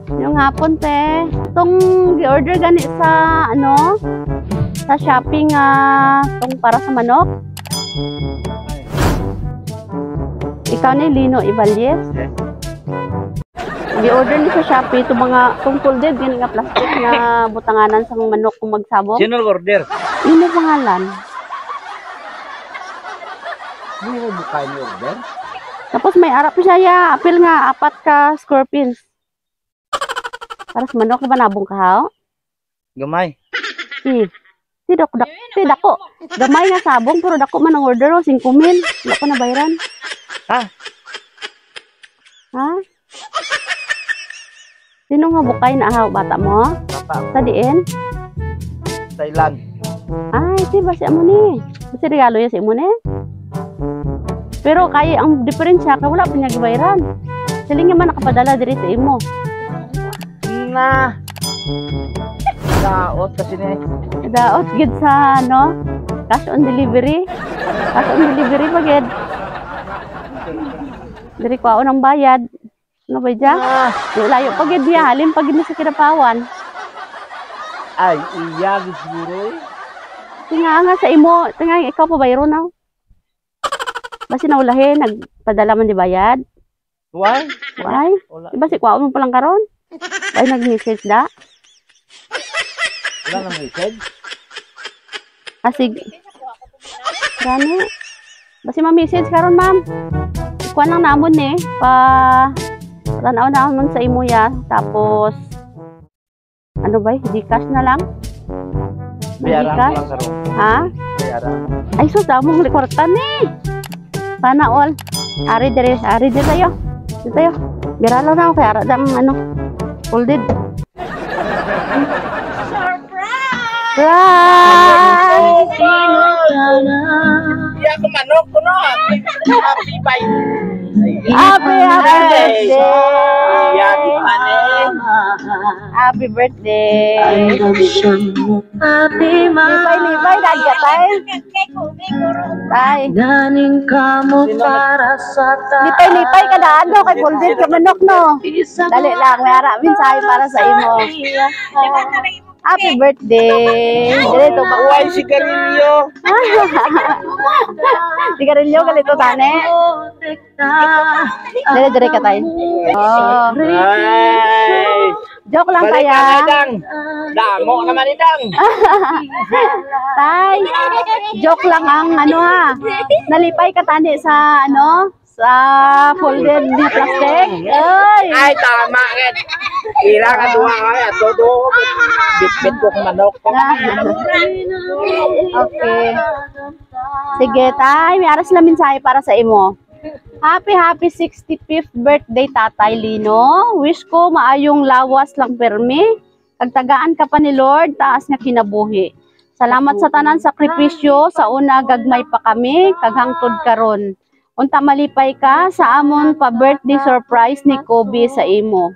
Yung hapon, te. Itong gi-order gani sa, ano, sa shopping, itong para sa manok. Ikaw ni Lino Ibalyes. Gi-order ni sa Shopee itong mga, itong folded, gani nga plastic na butanganan sa manok kung magsabong. Sino order? Lino pangalan. Hindi mo bukay ni order? Tapos may arap siya ya, apil nga, 4 ka scorpions. Para sa manok, diba nabong kahaw? Gamay. Si dako. Gamay nga sabong, pero dako man ang order, 5,000. Wala ko na bayaran. Ha? Ha? Sino nga bukay na ahaw, bata mo? Papa. Sa diin? Thailand. Ay, si basi amo ni. Basi regalo ya si imo ni. Pero kaya ang diferensya, kaya wala pa niya gibayaran. Siling nga man nakapadala diri sa imo. Na. Daot kasi ni. Daot gid sa ano? Cash on delivery. Cash on delivery pagid. Diri ko ang bayad. Ano ba dyan? Layo pagid diya, halin pagid na sa Kinapawan. Ay, iya siguro. Tinga nga sa imo, tinga ikaw pa bayro na. Basi naulahin, nagpadala man di bayad. Why? Why? Diba si kwao mo palang karon? Ay nag-message da? Wala nang message? Asig. Gani. Basi ma-message karon ma'am. Ikuan lang namon eh. Tanaw naman sa imo ya. Tapos, ano ba? Gcash na lang? Bayaran ko lang karon. Ha? Bayaran. Ay, sus, damong likortan eh. Sana all. Ari dire tayo. Dito tayo. Biralo na ako kaya aradam ano. Folded. Surprise! Iya ko manok ko no. Happy Happy birthday! Happy birthday! Happy birthday! Lipay, dagya tayo. Tay. Ganing ka mo para sa Lipay ka daan do kay folded ka manok no. Dali lang, may aramin sayo para sa imo. Happy birthday! Dito ba? Uy, sigarilyo! Sigarilyo, galito tane. Dire ka tayo. Oh. Ay! Joke lang Balik kaya. ka na, Dang. Damo naman ni Dang. Tay, joke lang ang ano ha. Nalipay ka tani sa ano? Sa folded na plastic. Ay, tama nga. Ira ka duwa ka. Todo. Bitbit ko kung manok ko. Okay. Sige, tay. May aras lang mensahe para sa imo. Happy 65th birthday, Tatay Lino. Wish ko maayong lawas lang permi. Kagtagaan ka pa ni Lord, taas nga kinabuhi. Salamat sa tanan sakripisyo. Sa una, gagmay pa kami. Kaghangtod karon. Unta malipay ka sa amon pa-birthday surprise ni Kobe sa imo.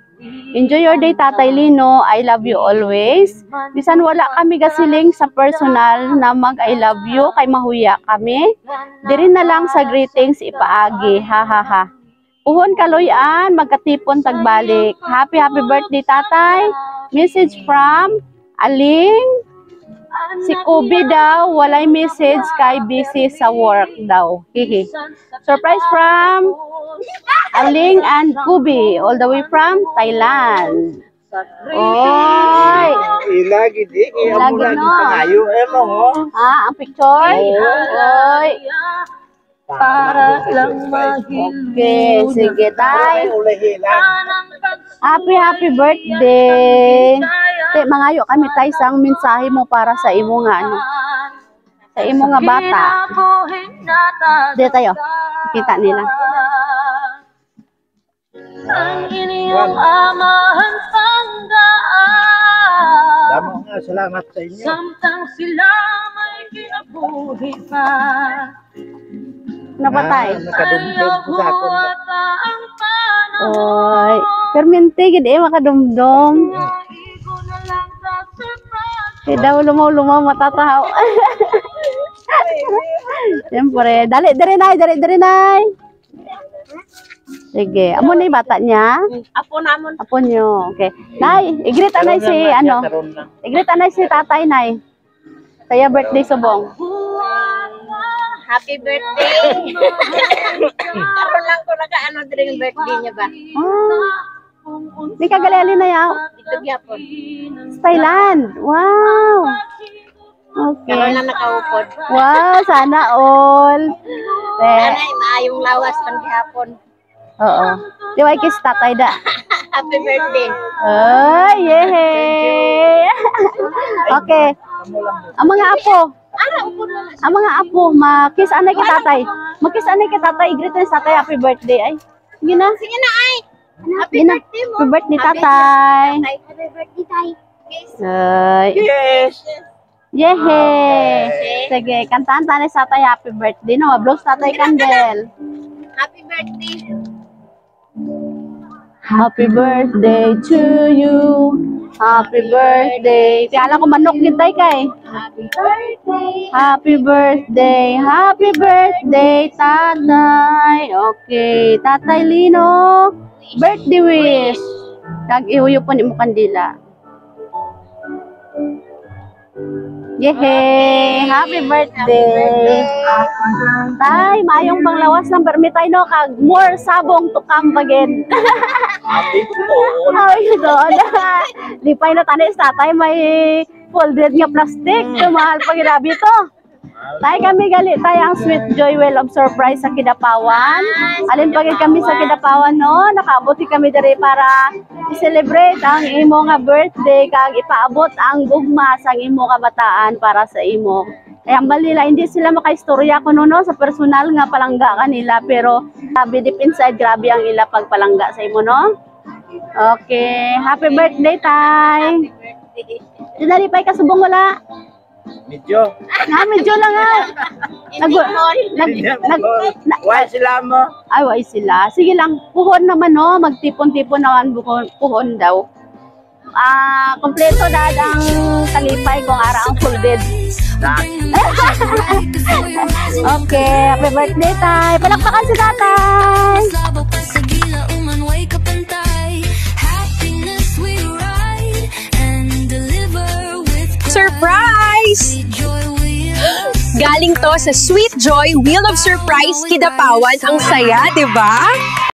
Enjoy your day, Tatay Lino. I love you always. Bisan wala kami gasiling sa personal na mag-I love you, kay mahuya kami. Diri na lang sa greetings ipaagi. Ha ha ha. Puhon kaloyan, magkatipon tagbalik. Happy birthday, Tatay. Message from Aling. Si Kobe daw, walay message kay busy sa work daw. Hihi. Surprise from Aling and Kobe, all the way from Thailand. Oy! Ilagi di. Kaya mo lagi pangayo. Emo ho. Ang picture? Oy! para lang mahilo. Okay, sige tay. Ulahilan. Happy birthday. Te, mangayo kami tay sang mensahe mo para sa imo nga ano. Sa imo nga bata. Dito tayo. Kita nila. Ang inyong amahan panggaan. Damo nga, salamat sa inyo. Samtang sila may kinabuhi pa. Napatay. Nakadumdum ko sa akong. Oy, permente gid makadumdum. Daw lumaw matatahaw. Siyempre, dali nay. Sige. Amo na yung bata niya? Apo namon. Apo nyo. Okay. Nay, i-greet anay si, i-greet anay si tatay, nay. Kaya birthday subong. Happy birthday. Karon lang ko naka during birthday niya ba? Di ka gagali na yaw. Dito gyapon. Sa Thailand. Wow. Okay. Karon lang nakaupod. Wow, sana all. Nanay maayong lawas pang gihapon. Oo. Di ba kiss tatay da? Happy birthday. Ay, yehey! Okay. Ang mga apo. Ang mga apo, makis anay kay tatay. Makis anay kay tatay. Greet sa tatay, happy birthday. Ay, sige na. Sige na ay. Happy birthday mo. Happy birthday, tatay. Happy birthday, tay. Ay. Yes! Yehey! Sige, kantaan tanay sa tatay, happy birthday. No, vlogs tatay Candel. Happy birthday. Happy birthday to you. Happy birthday. Kaya alam ko manok gintay kay. Happy birthday. Happy birthday. Happy birthday, tatay. Okay, tatay Lino. Birthday wish. Kag-iuyo po ni mo kandila. Yehey! Happy birthday! Tay, mayong panglawas ng permitay no, kag more sabong to come again. Happy po. Ay, doon. Lipay na tanis tatay, may folded nga plastic. Mahal pa ginabi to. Tay, kami gali tayo ang Sweet Joy Well of Surprise sa Kidapawan. Alin pagay kami sa Kidapawan no, nakabuti kami diri para i-celebrate ang imo nga birthday kag ipaabot ang gugma sa imo kabataan para sa imo. Kaya balila hindi sila makaistorya kuno no sa personal nga palangga kanila pero sabi deep inside grabe ang ila pagpalangga sa imo no. Okay, happy birthday tay. Dinali pay kasubong wala. Medyo. Medyo lang nga. Why sila mo? Ay, why sila? Sige lang, puhon naman no, magtipon-tipon naman puhon daw. Kompleto dad ang talipay kung ara ang folded. Okay, happy birthday tay. Palakpakan si tatay. Surprise! Galing to sa Sweet Joy Wheel of Surprise Kidapawan. Ang saya, di ba?